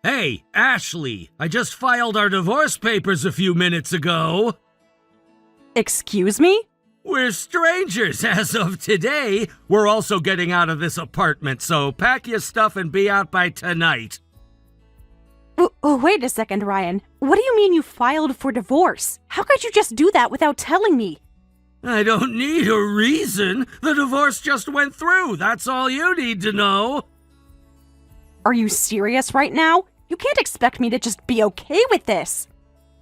Hey, Ashley, I just filed our divorce papers a few minutes ago. Excuse me? We're strangers as of today. We're also getting out of this apartment, so pack your stuff and be out by tonight. Wait a second, Ryan. What do you mean you filed for divorce? How could you just do that without telling me? I don't need a reason. The divorce just went through. That's all you need to know. Are you serious right now? You can't expect me to just be okay with this.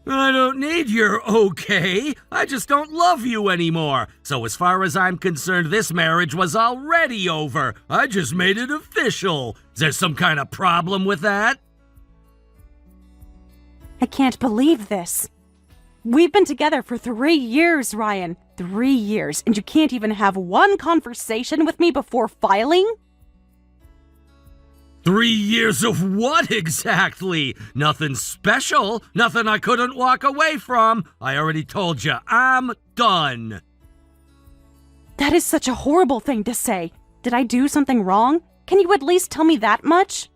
I don't need your okay. I just don't love you anymore. So as far as I'm concerned, this marriage was already over. I just made it official. Is there some kind of problem with that? I can't believe this. We've been together for 3 years, Ryan. 3 years, and you can't even have one conversation with me before filing? 3 years of what exactly? Nothing special. Nothing I couldn't walk away from. I already told you, I'm done. That is such a horrible thing to say. Did I do something wrong? Can you at least tell me that much?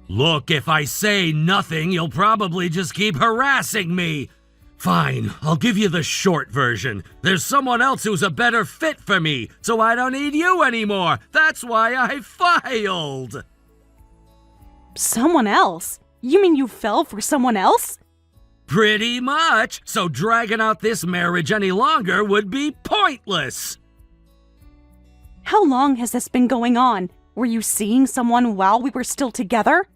Look, if I say nothing, you'll probably just keep harassing me. Fine, I'll give you the short version. There's someone else who's a better fit for me, so I don't need you anymore. That's why I filed. Someone else? You mean you fell for someone else? Pretty much, so dragging out this marriage any longer would be pointless. How long has this been going on? Were you seeing someone while we were still together?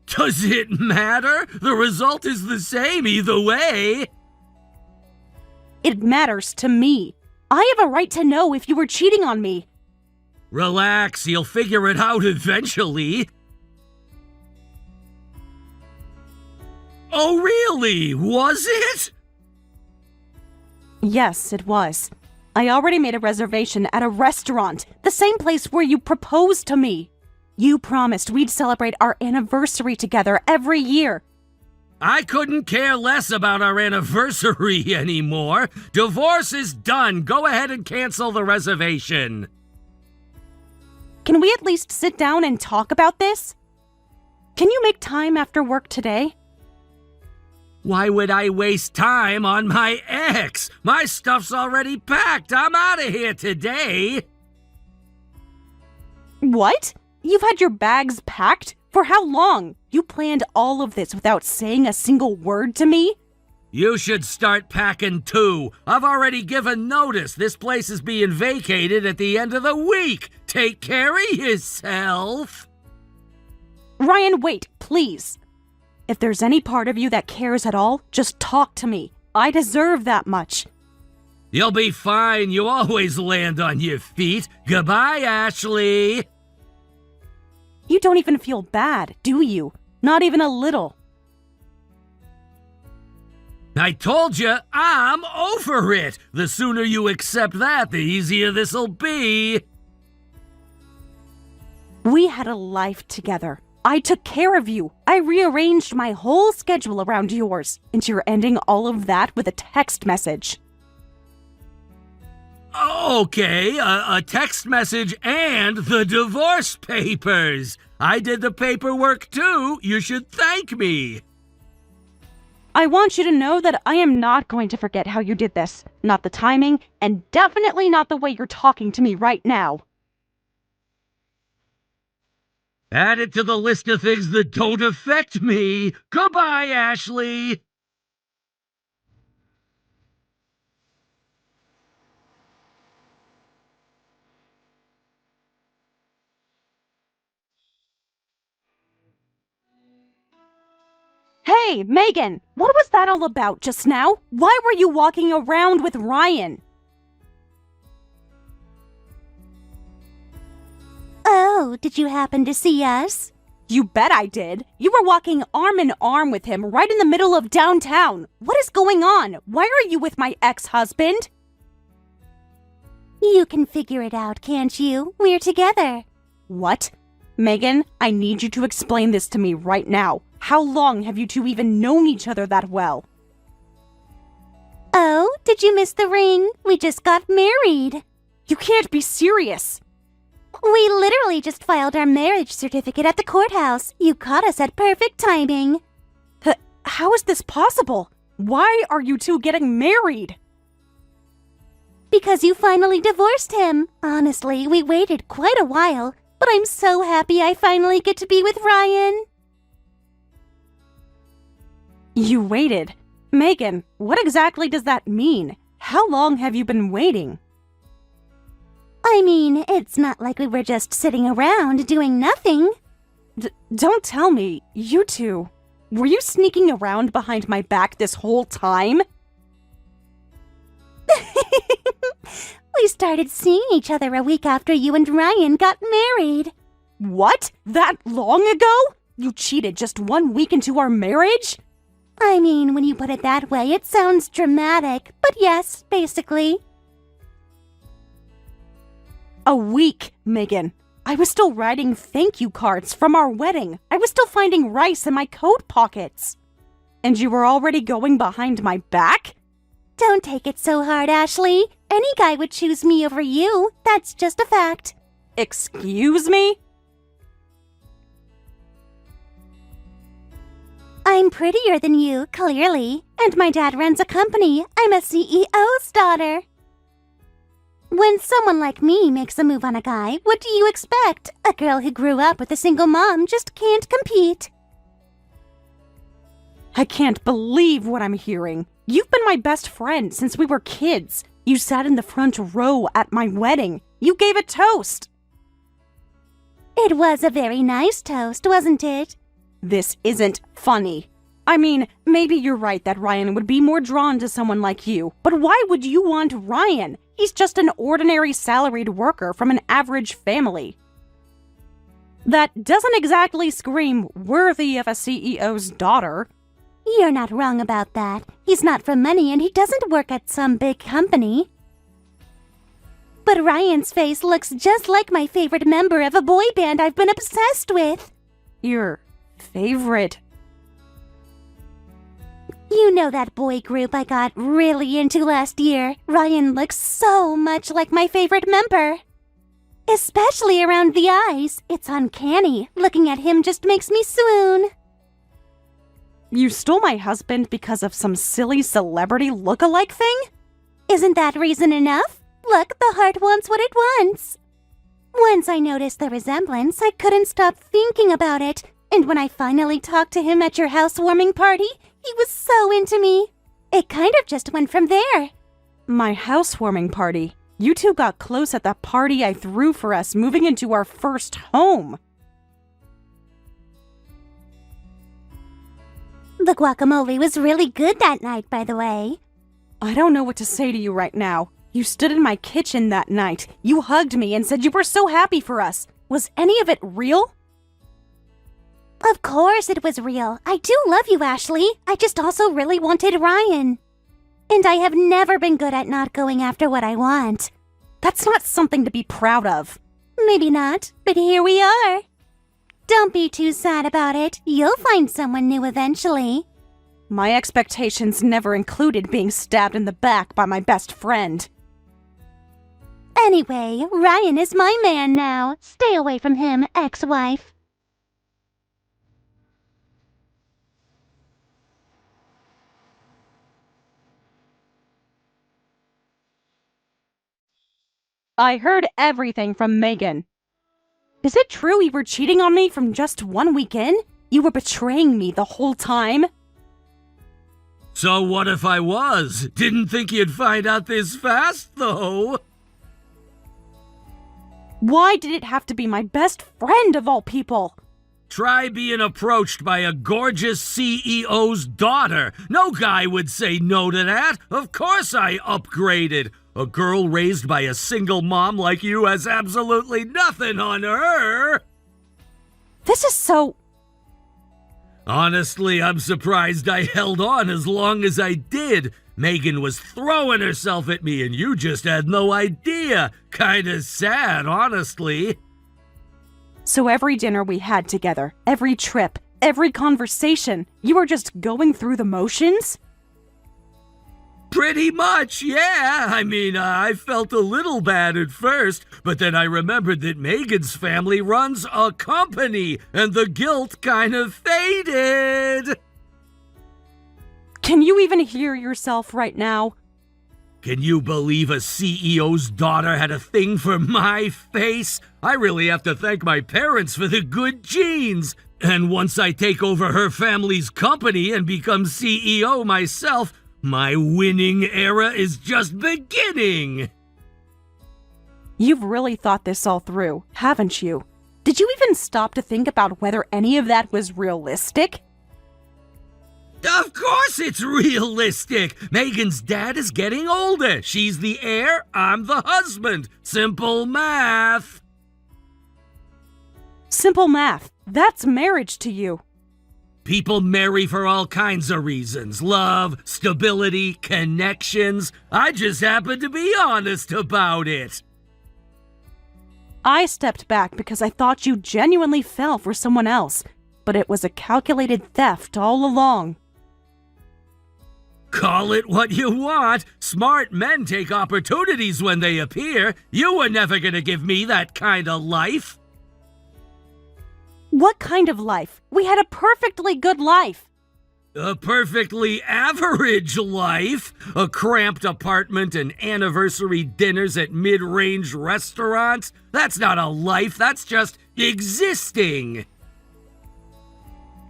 Does it matter? The result is the same either way. It matters to me. I have a right to know if you were cheating on me. Relax, you'll figure it out eventually. Oh, really? Was it? Yes, it was. I already made a reservation at a restaurant, the same place where you proposed to me. You promised we'd celebrate our anniversary together every year. I couldn't care less about our anniversary anymore. Divorce is done. Go ahead and cancel the reservation. Can we at least sit down and talk about this? Can you make time after work today? Why would I waste time on my ex? My stuff's already packed. I'm out of here today. What? You've had your bags packed? For how long? You planned all of this without saying a single word to me? You should start packing too. I've already given notice. This place is being vacated at the end of the week. Take care of yourself. Ryan, wait, please. If there's any part of you that cares at all, just talk to me. I deserve that much. You'll be fine. You always land on your feet. Goodbye, Ashley. You don't even feel bad, do you? Not even a little. I told you, I'm over it. The sooner you accept that, the easier this'll be. We had a life together. I took care of you. I rearranged my whole schedule around yours, and you're ending all of that with a text message. Okay, a text message and the divorce papers. I did the paperwork too. You should thank me. I want you to know that I am not going to forget how you did this. Not the timing, and definitely not the way you're talking to me right now. Add it to the list of things that don't affect me. Goodbye, Ashley. Hey, Megan! What was that all about just now? Why were you walking around with Ryan? Oh, did you happen to see us? You bet I did. You were walking arm in arm with him right in the middle of downtown. What is going on? Why are you with my ex-husband? You can figure it out, can't you? We're together. What? Megan, I need you to explain this to me right now. How long have you two even known each other that well? Oh, did you miss the ring? We just got married. You can't be serious. We literally just filed our marriage certificate at the courthouse. You caught us at perfect timing. How is this possible? Why are you two getting married? Because you finally divorced him. Honestly, we waited quite a while, but I'm so happy I finally get to be with Ryan. You waited? Megan, what exactly does that mean? How long have you been waiting? I mean, it's not like we were just sitting around doing nothing. Don't tell me, you two. Were you sneaking around behind my back this whole time? We started seeing each other a week after you and Ryan got married. What? That long ago? You cheated just 1 week into our marriage? I mean, when you put it that way, it sounds dramatic, but yes, basically. A week, Megan. I was still writing thank you cards from our wedding. I was still finding rice in my coat pockets. And you were already going behind my back? Don't take it so hard, Ashley. Any guy would choose me over you. That's just a fact. Excuse me? I'm prettier than you, clearly. And my dad runs a company. I'm a CEO's daughter. When someone like me makes a move on a guy, what do you expect? A girl who grew up with a single mom just can't compete. I can't believe what I'm hearing. You've been my best friend since we were kids. You sat in the front row at my wedding. You gave a toast. It was a very nice toast, wasn't it? This isn't funny. I mean, maybe you're right that Ryan would be more drawn to someone like you, but why would you want Ryan? He's just an ordinary salaried worker from an average family. That doesn't exactly scream worthy of a CEO's daughter. You're not wrong about that. He's not for money and he doesn't work at some big company. But Ryan's face looks just like my favorite member of a boy band I've been obsessed with. Your favorite? You know that boy group I got really into last year. Ryan looks so much like my favorite member. Especially around the eyes. It's uncanny. Looking at him just makes me swoon. You stole my husband because of some silly celebrity look-alike thing? Isn't that reason enough? Look, the heart wants what it wants. Once I noticed the resemblance, I couldn't stop thinking about it. And when I finally talked to him at your housewarming party, he was so into me. It kind of just went from there. My housewarming party? You two got close at that party I threw for us moving into our first home. The guacamole was really good that night, by the way. I don't know what to say to you right now. You stood in my kitchen that night. You hugged me and said you were so happy for us. Was any of it real? Of course it was real. I do love you, Ashley. I just also really wanted Ryan. And I have never been good at not going after what I want. That's not something to be proud of. Maybe not, but here we are. Don't be too sad about it. You'll find someone new eventually. My expectations never included being stabbed in the back by my best friend. Anyway, Ryan is my man now. Stay away from him, ex-wife. I heard everything from Megan. Is it true you were cheating on me from just 1 week in? You were betraying me the whole time? So what if I was? Didn't think you'd find out this fast, though. Why did it have to be my best friend of all people? Try being approached by a gorgeous CEO's daughter. No guy would say no to that. Of course I upgraded. A girl raised by a single mom like you has absolutely nothing on her. This is so... Honestly, I'm surprised I held on as long as I did. Megan was throwing herself at me and you just had no idea. Kinda sad, honestly. So every dinner we had together, every trip, every conversation, you were just going through the motions? Pretty much, yeah. I mean, I felt a little bad at first, but then I remembered that Megan's family runs a company, and the guilt kind of faded. Can you even hear yourself right now? Can you believe a CEO's daughter had a thing for my face? I really have to thank my parents for the good genes. And once I take over her family's company and become CEO myself, my winning era is just beginning. You've really thought this all through, haven't you? Did you even stop to think about whether any of that was realistic? Of course it's realistic. Megan's dad is getting older. She's the heir, I'm the husband. Simple math. Simple math. That's marriage to you. People marry for all kinds of reasons. Love, stability, connections. I just happen to be honest about it. I stepped back because I thought you genuinely fell for someone else, but it was a calculated theft all along. Call it what you want. Smart men take opportunities when they appear. You were never gonna give me that kind of life. What kind of life? We had a perfectly good life. A perfectly average life. A cramped apartment and anniversary dinners at mid-range restaurants. That's not a life, that's just existing.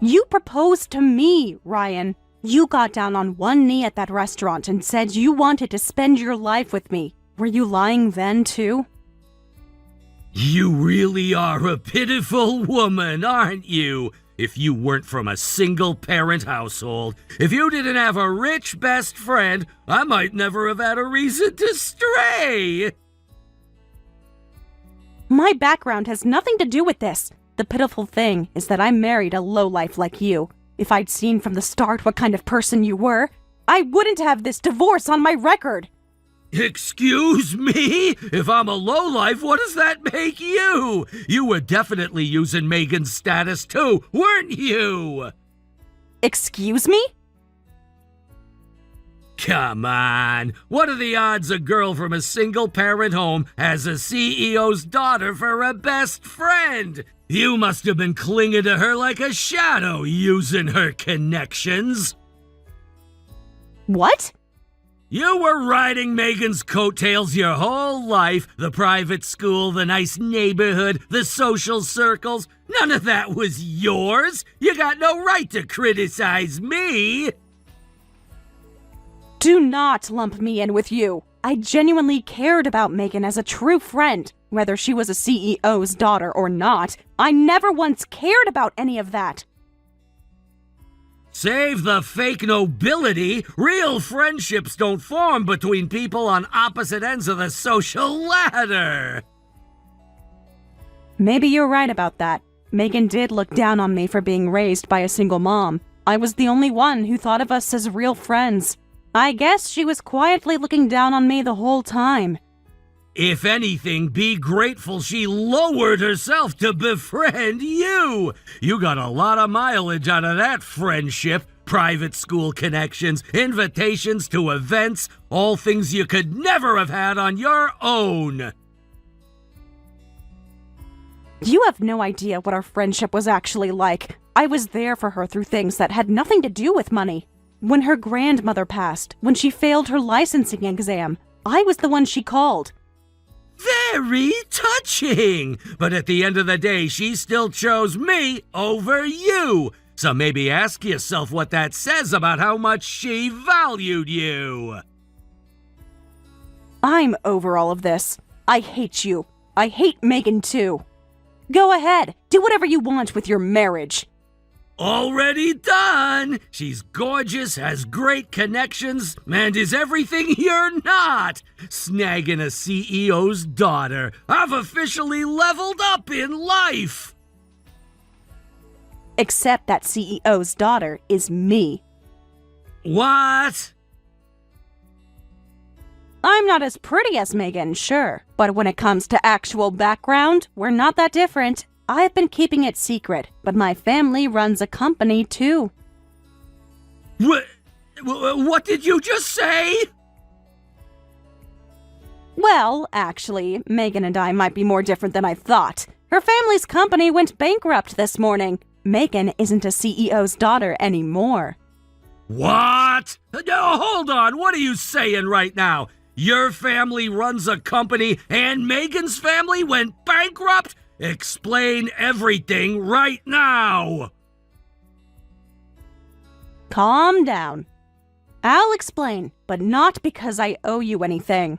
You proposed to me, Ryan. You got down on one knee at that restaurant and said you wanted to spend your life with me. Were you lying then, too? You really are a pitiful woman, aren't you? If you weren't from a single-parent household, if you didn't have a rich best friend, I might never have had a reason to stray. My background has nothing to do with this. The pitiful thing is that I married a lowlife like you. If I'd seen from the start what kind of person you were, I wouldn't have this divorce on my record. Excuse me? If I'm a lowlife, what does that make you? You were definitely using Megan's status too, weren't you? Excuse me? Come on. What are the odds a girl from a single-parent home has a CEO's daughter for a best friend? You must have been clinging to her like a shadow, using her connections. What? You were riding Megan's coattails your whole life. The private school, the nice neighborhood, the social circles. None of that was yours. You got no right to criticize me. Do not lump me in with you. I genuinely cared about Megan as a true friend. Whether she was a CEO's daughter or not, I never once cared about any of that. Save the fake nobility. Real friendships don't form between people on opposite ends of the social ladder. Maybe you're right about that. Megan did look down on me for being raised by a single mom. I was the only one who thought of us as real friends. I guess she was quietly looking down on me the whole time. If anything, be grateful she lowered herself to befriend you. You got a lot of mileage out of that friendship. Private school connections, invitations to events, all things you could never have had on your own. You have no idea what our friendship was actually like. I was there for her through things that had nothing to do with money. When her grandmother passed, when she failed her licensing exam, I was the one she called. Very touching. But at the end of the day, she still chose me over you. So maybe ask yourself what that says about how much she valued you. I'm over all of this. I hate you. I hate Megan too. Go ahead, do whatever you want with your marriage. Already done. She's gorgeous, has great connections, and is everything you're not. Snagging a CEO's daughter. I've officially leveled up in life. Except that CEO's daughter is me. What? I'm not as pretty as Megan, sure. But when it comes to actual background, we're not that different. I've been keeping it secret, but my family runs a company too. What did you just say? Well, actually, Megan and I might be more different than I thought. Her family's company went bankrupt this morning. Megan isn't a CEO's daughter anymore. What? No, hold on. What are you saying right now? Your family runs a company and Megan's family went bankrupt? Explain everything right now. Calm down. I'll explain, but not because I owe you anything.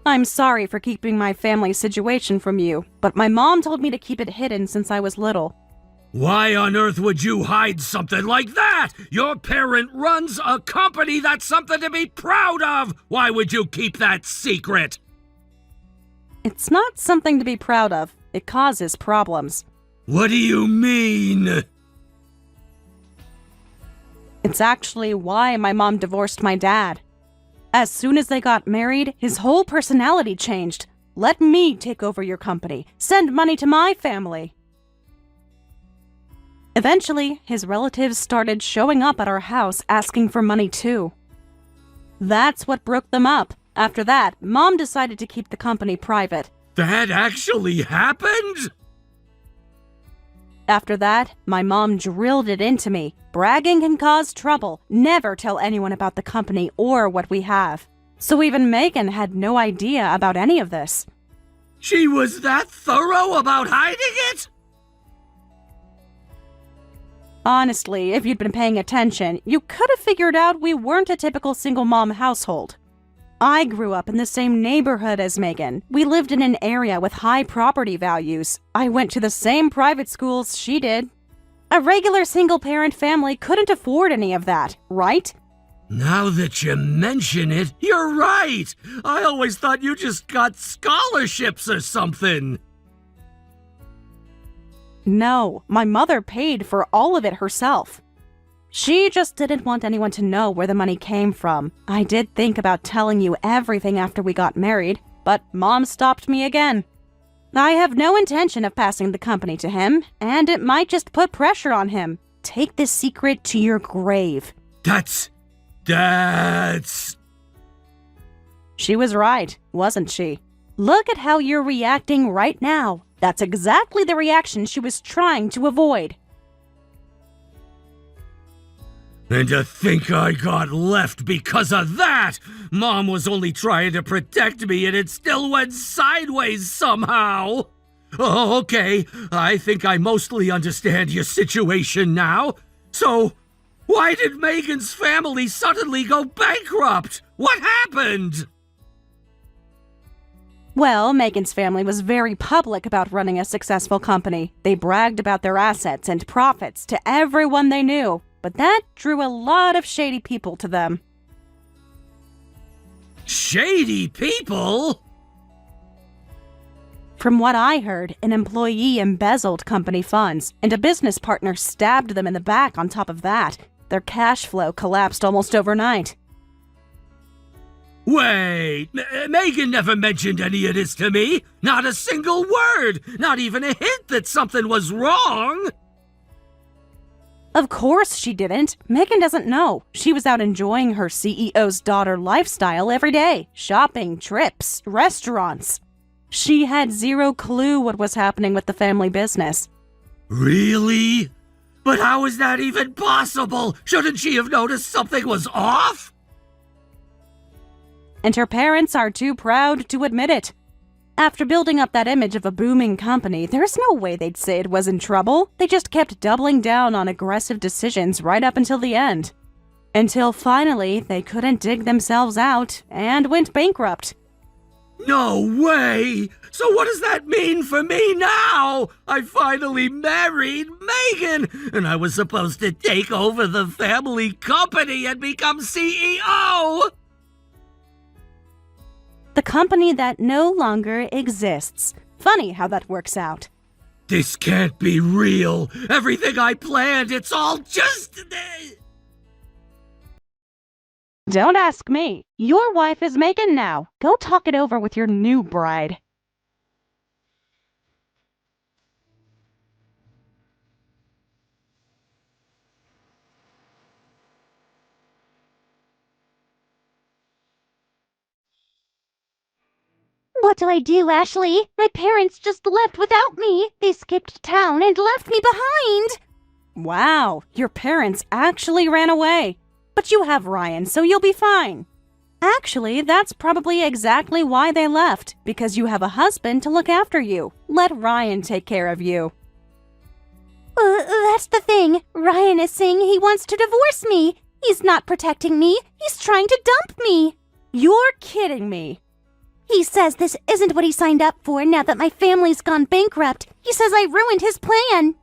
I'm sorry for keeping my family's situation from you, but my mom told me to keep it hidden since I was little. Why on earth would you hide something like that? Your parent runs a company. That's something to be proud of. Why would you keep that secret? It's not something to be proud of. It causes problems. What do you mean? It's actually why my mom divorced my dad. As soon as they got married, his whole personality changed. Let me take over your company. Send money to my family. Eventually, his relatives started showing up at our house asking for money too. That's what broke them up. After that, Mom decided to keep the company private. That actually happened? After that, my mom drilled it into me. Bragging can cause trouble. Never tell anyone about the company or what we have. So even Megan had no idea about any of this. She was that thorough about hiding it? Honestly, if you'd been paying attention, you could have figured out we weren't a typical single mom household. I grew up in the same neighborhood as Megan. We lived in an area with high property values. I went to the same private schools she did. A regular single-parent family couldn't afford any of that, right? Now that you mention it, you're right. I always thought you just got scholarships or something. No, my mother paid for all of it herself. She just didn't want anyone to know where the money came from. I did think about telling you everything after we got married, but Mom stopped me again. I have no intention of passing the company to him, and it might just put pressure on him. Take this secret to your grave. That's... She was right, wasn't she? Look at how you're reacting right now. That's exactly the reaction she was trying to avoid. And to think I got left because of that! Mom was only trying to protect me and it still went sideways somehow! Oh, okay, I think I mostly understand your situation now. So, why did Megan's family suddenly go bankrupt? What happened? Well, Megan's family was very public about running a successful company. They bragged about their assets and profits to everyone they knew. But that drew a lot of shady people to them. Shady people? From what I heard, an employee embezzled company funds, and a business partner stabbed them in the back on top of that. Their cash flow collapsed almost overnight. Wait, Megan never mentioned any of this to me. Not a single word. Not even a hint that something was wrong. Of course she didn't. Megan doesn't know. She was out enjoying her CEO's daughter lifestyle every day. Shopping, trips, restaurants. She had zero clue what was happening with the family business. Really? But how is that even possible? Shouldn't she have noticed something was off? And her parents are too proud to admit it. After building up that image of a booming company, there's no way they'd say it was in trouble. They just kept doubling down on aggressive decisions right up until the end. Until finally, they couldn't dig themselves out and went bankrupt. No way! So what does that mean for me now? I finally married Megan, and I was supposed to take over the family company and become CEO! The company that no longer exists. Funny how that works out. This can't be real. Everything I planned, it's all just... Don't ask me. Your wife is Megan now. Go talk it over with your new bride. What do I do, Ashley? My parents just left without me. They skipped town and left me behind. Wow, your parents actually ran away. But you have Ryan, so you'll be fine. Actually, that's probably exactly why they left, because you have a husband to look after you. Let Ryan take care of you. That's the thing. Ryan is saying he wants to divorce me. He's not protecting me. He's trying to dump me. You're kidding me. He says this isn't what he signed up for now that my family's gone bankrupt. He says I ruined his plan.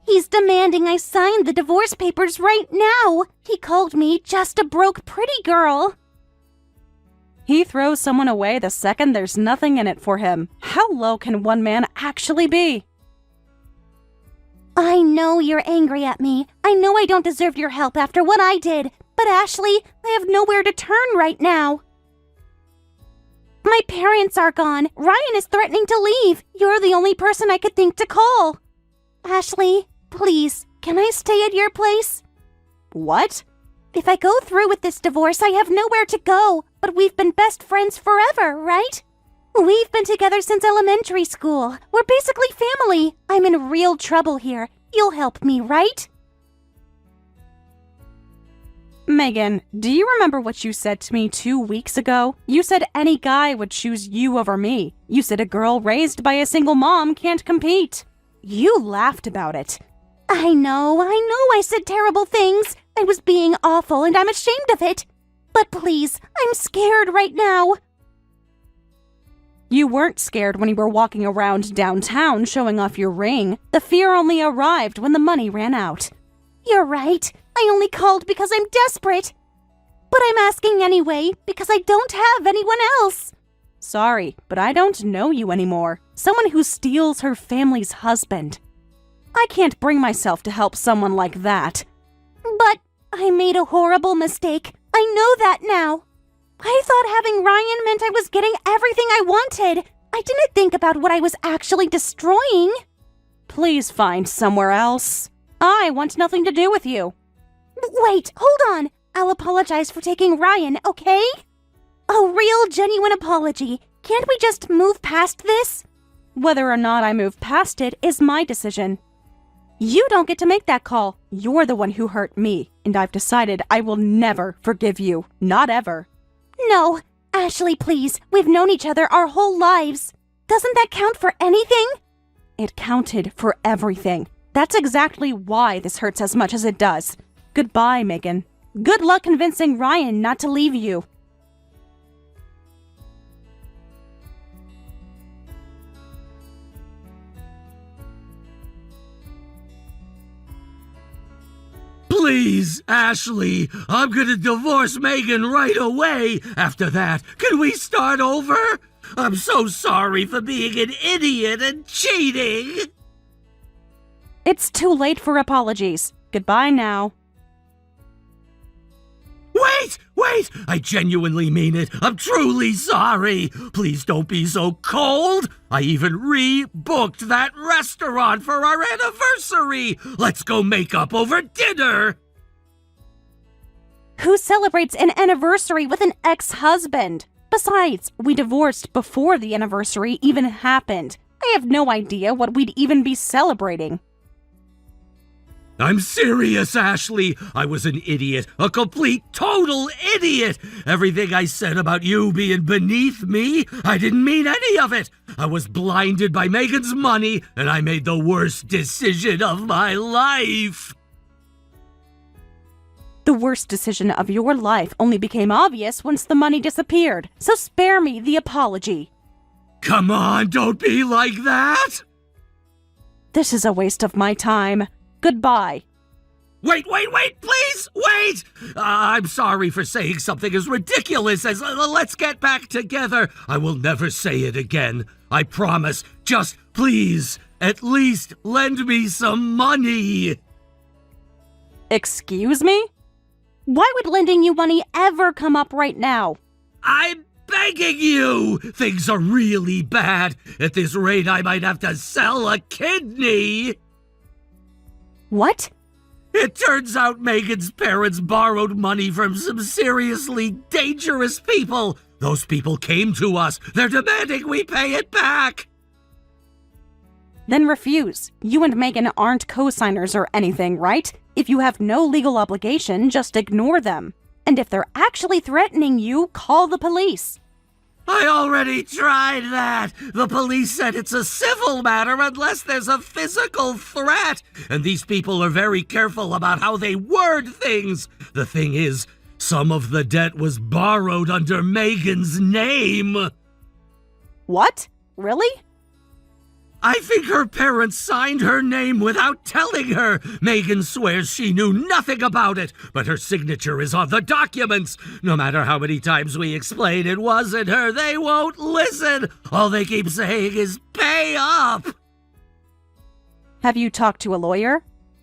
He's demanding I sign the divorce papers right now. He called me just a broke pretty girl. He throws someone away the second there's nothing in it for him. How low can one man actually be? I know you're angry at me. I know I don't deserve your help after what I did. But Ashley, I have nowhere to turn right now. My parents are gone. Ryan is threatening to leave. You're the only person I could think to call. Ashley, please, can I stay at your place? What? If I go through with this divorce, I have nowhere to go. But we've been best friends forever, right? We've been together since elementary school. We're basically family. I'm in real trouble here. You'll help me, right? Megan, do you remember what you said to me 2 weeks ago? You said any guy would choose you over me. You said a girl raised by a single mom can't compete. You laughed about it. I know I said terrible things. I was being awful and I'm ashamed of it. But please, I'm scared right now. You weren't scared when you were walking around downtown showing off your ring. The fear only arrived when the money ran out. You're right. I only called because I'm desperate. But I'm asking anyway because I don't have anyone else. Sorry, but I don't know you anymore. Someone who steals her family's husband. I can't bring myself to help someone like that. But I made a horrible mistake. I know that now. I thought having Ryan meant I was getting everything I wanted. I didn't think about what I was actually destroying. Please find somewhere else. I want nothing to do with you. Wait, hold on. I'll apologize for taking Ryan, okay? A real, genuine apology. Can't we just move past this? Whether or not I move past it is my decision. You don't get to make that call. You're the one who hurt me, and I've decided I will never forgive you. Not ever. No, Ashley, please. We've known each other our whole lives. Doesn't that count for anything? It counted for everything. That's exactly why this hurts as much as it does. Goodbye, Megan. Good luck convincing Ryan not to leave you. Please, Ashley, I'm gonna divorce Megan right away. After that, can we start over? I'm so sorry for being an idiot and cheating. It's too late for apologies. Goodbye now. Wait! I genuinely mean it. I'm truly sorry. Please don't be so cold. I even rebooked that restaurant for our anniversary. Let's go make up over dinner. Who celebrates an anniversary with an ex-husband? Besides, we divorced before the anniversary even happened. I have no idea what we'd even be celebrating. I'm serious, Ashley. I was an idiot, a complete, total idiot. Everything I said about you being beneath me, I didn't mean any of it. I was blinded by Megan's money, and I made the worst decision of my life. The worst decision of your life only became obvious once the money disappeared, so spare me the apology. Come on, don't be like that. This is a waste of my time. Goodbye. Wait, please, wait! I'm sorry for saying something as ridiculous as let's get back together. I will never say it again. I promise. Just please, at least lend me some money. Excuse me? Why would lending you money ever come up right now? I'm begging you! Things are really bad. At this rate, I might have to sell a kidney. What? It turns out Megan's parents borrowed money from some seriously dangerous people. Those people came to us. They're demanding we pay it back. Then refuse. You and Megan aren't co-signers or anything, right? If you have no legal obligation, just ignore them. And if they're actually threatening you, call the police. I already tried that. The police said it's a civil matter unless there's a physical threat. And these people are very careful about how they word things. The thing is, some of the debt was borrowed under Megan's name. What? Really? I think her parents signed her name without telling her. Megan swears she knew nothing about it, but her signature is on the documents. No matter how many times we explain it wasn't her, they won't listen. All they keep saying is pay up. Have you talked to a lawyer?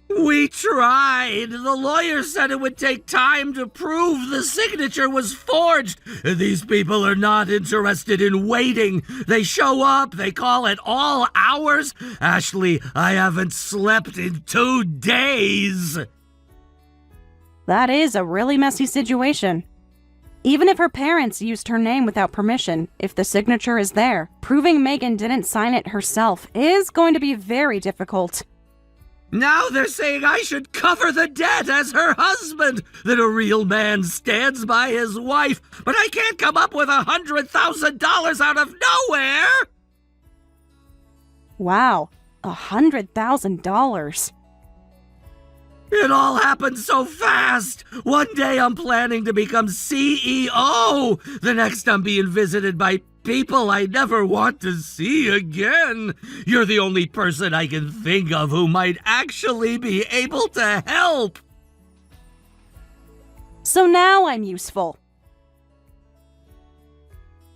We tried. The lawyer said it would take time to prove the signature was forged. And these people are not interested in waiting. They show up, they call at all hours. Ashley, I haven't slept in 2 days. That is a really messy situation. Even if her parents used her name without permission, if the signature is there, proving Megan didn't sign it herself is going to be very difficult. Now they're saying I should cover the debt as her husband, that a real man stands by his wife, but I can't come up with $100,000 out of nowhere! Wow, $100,000. It all happened so fast! One day I'm planning to become CEO! The next I'm being visited by people I never want to see again. You're the only person I can think of who might actually be able to help. So now I'm useful.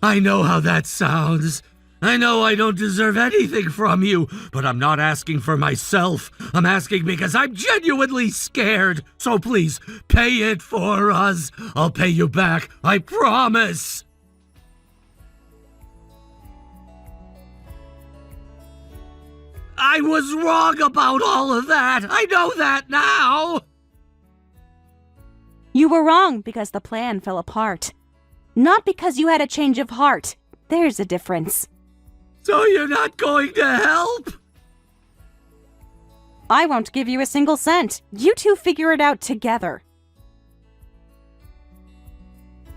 I know how that sounds. I know I don't deserve anything from you, but I'm not asking for myself. I'm asking because I'm genuinely scared. So please, pay it for us. I'll pay you back, I promise. I was wrong about all of that. I know that now. You were wrong because the plan fell apart. Not because you had a change of heart. There's a difference. So you're not going to help? I won't give you a single cent. You two figure it out together.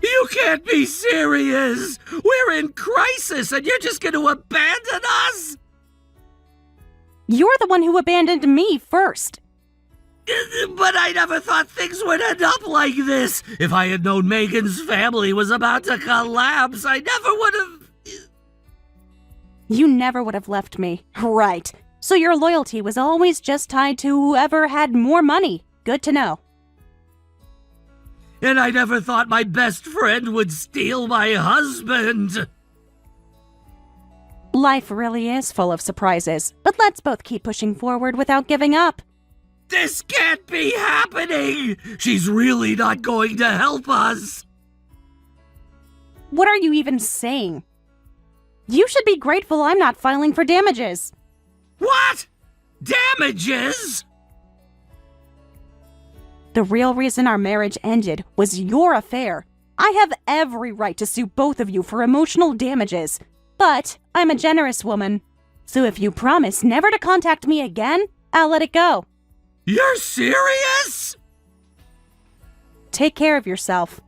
You can't be serious. We're in crisis and you're just going to abandon us? You're the one who abandoned me first. But I never thought things would end up like this. If I had known Megan's family was about to collapse, I never would have... You never would have left me. Right. So your loyalty was always just tied to whoever had more money. Good to know. And I never thought my best friend would steal my husband. Life really is full of surprises, but let's both keep pushing forward without giving up. This can't be happening! She's really not going to help us! What are you even saying? You should be grateful I'm not filing for damages. What? Damages? The real reason our marriage ended was your affair. I have every right to sue both of you for emotional damages, but I'm a generous woman. So if you promise never to contact me again, I'll let it go. You're serious? Take care of yourself.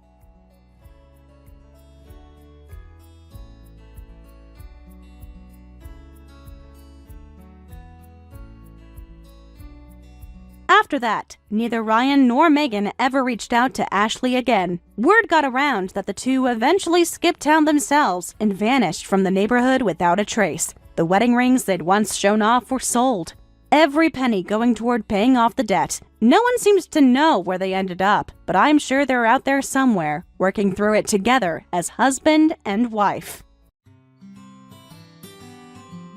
After that, neither Ryan nor Megan ever reached out to Ashley again. Word got around that the two eventually skipped town themselves and vanished from the neighborhood without a trace. The wedding rings they'd once shown off were sold. Every penny going toward paying off the debt. No one seems to know where they ended up, but I'm sure they're out there somewhere, working through it together as husband and wife.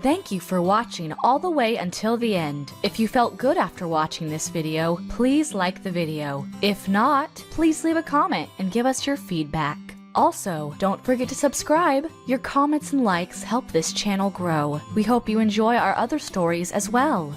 Thank you for watching all the way until the end. If you felt good after watching this video, please like the video. If not, please leave a comment and give us your feedback. Also, don't forget to subscribe. Your comments and likes help this channel grow. We hope you enjoy our other stories as well.